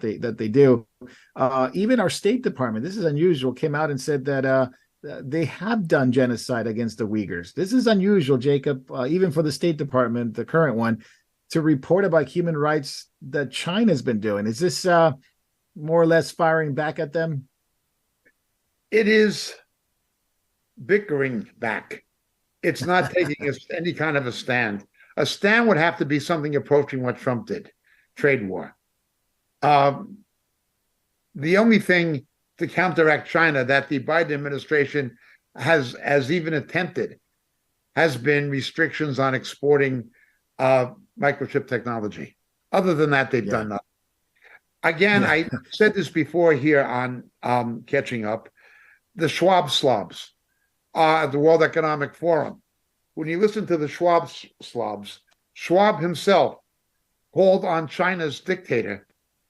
they do. Even our State Department, this is unusual, came out and said that they have done genocide against the Uyghurs. This is unusual, Jacob, even for the State Department, the current one, to report about human rights that China's been doing. Is this more or less firing back at them? It is bickering back. It's not taking any kind of a stand. A stand would have to be something approaching what Trump did, trade war. The only thing to counteract China that the Biden administration has even attempted has been restrictions on exporting microchip technology. Other than that, they've done nothing. Again, I said this before here on Catching Up, the Schwab slobs at the World Economic Forum. When you listen to the Schwab slobs, Schwab himself called on China's dictator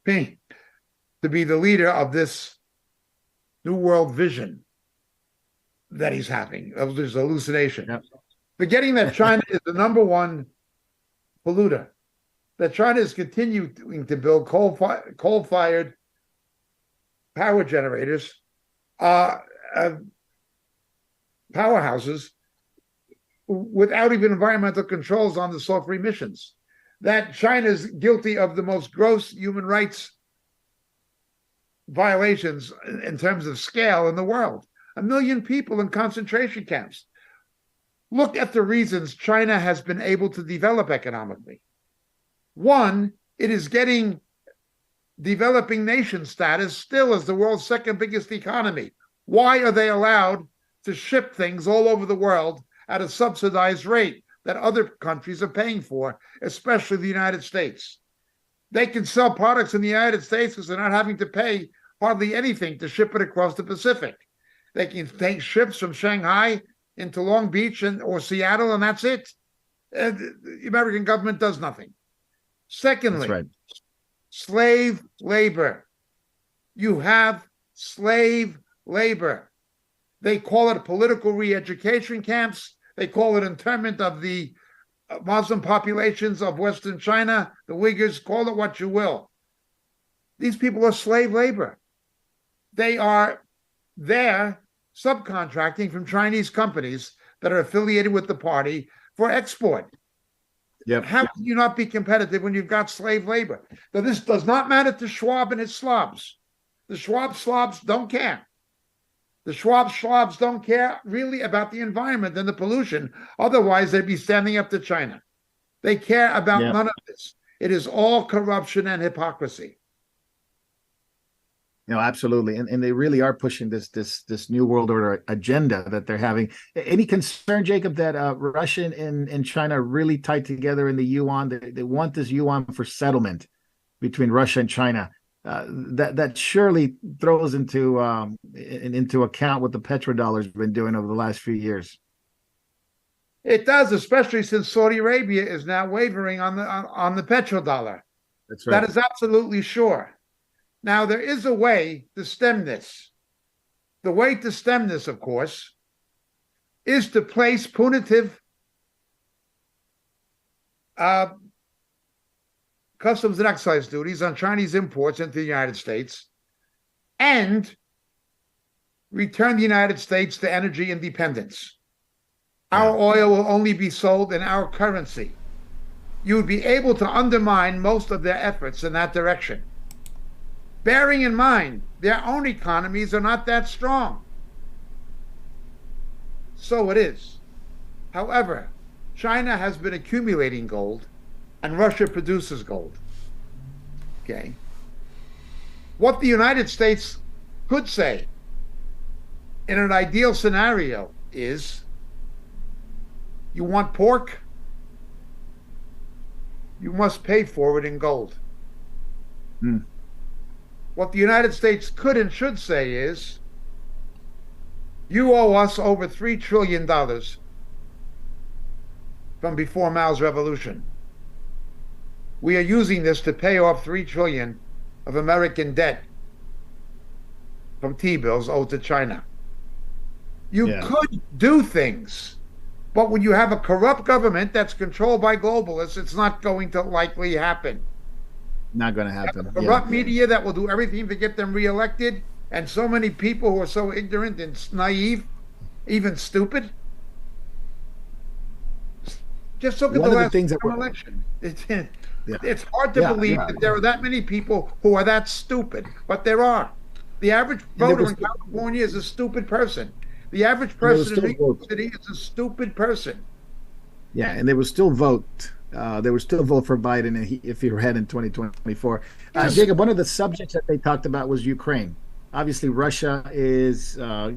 to be the leader of this new world vision that he's having, of this hallucination. Yep. Forgetting that China is the number one polluter, that China is continuing to build coal-fired power generators, powerhouses, without even environmental controls on the sulfur emissions. That China is guilty of the most gross human rights violations in terms of scale in the world. 1 million people in concentration camps. Look at the reasons China has been able to develop economically. One, it is getting developing nation status still as the world's second biggest economy. Why are they allowed to ship things all over the world at a subsidized rate that other countries are paying for, especially the United States? They can sell products in the United States because they're not having to pay hardly anything to ship it across the Pacific. They can take ships from Shanghai into Long Beach or Seattle, and that's it. The American government does nothing. Secondly, right. Slave labor. You have slave labor. They call it political re-education camps. They call it internment of the Muslim populations of Western China, the Uyghurs, call it what you will. These people are slave labor. They are there subcontracting from Chinese companies that are affiliated with the party for export. Yep. How can you not be competitive when you've got slave labor? Now, this does not matter to Schwab and his slobs. The Schwab slobs don't care. The Schwab slobs don't care really about the environment and the pollution. Otherwise, they'd be standing up to China. They care about none of this. It is all corruption and hypocrisy. No, absolutely. And they really are pushing this new world order agenda that they're having. Any concern, Jacob, that Russia and China are really tied together in the yuan? They want this yuan for settlement between Russia and China. That surely throws into account what the petrodollar has been doing over the last few years. It does, especially since Saudi Arabia is now wavering on the petrodollar. That's right. That is absolutely sure. Now, there is a way to stem this. The way to stem this, of course, is to place punitive customs and excise duties on Chinese imports into the United States and return the United States to energy independence. Our oil will only be sold in our currency. You would be able to undermine most of their efforts in that direction. Bearing in mind, their own economies are not that strong. So it is. However, China has been accumulating gold, and Russia produces gold. Okay. What the United States could say in an ideal scenario is, you want pork? You must pay for it in gold. What the United States could and should say is, you owe us over $3 trillion from before Mao's revolution. We are using this to pay off $3 trillion of American debt from T-bills owed to China. You could do things, but when you have a corrupt government that's controlled by globalists, it's not going to likely happen. Not going to happen. Corrupt media that will do everything to get them reelected, and so many people who are so ignorant and naive, even stupid. Just look at the last election. It's hard to believe that there are that many people who are that stupid, but there are. The average voter in California is a stupid person. The average person in New York City is a stupid person. Yeah, and they will still vote. They will still vote for Biden if he were ahead in 2024. Jacob, one of the subjects that they talked about was Ukraine. Obviously, Russia is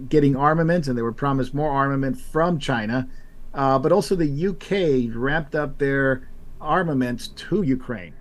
getting armament, and they were promised more armament from China. But also the UK ramped up their armaments to Ukraine.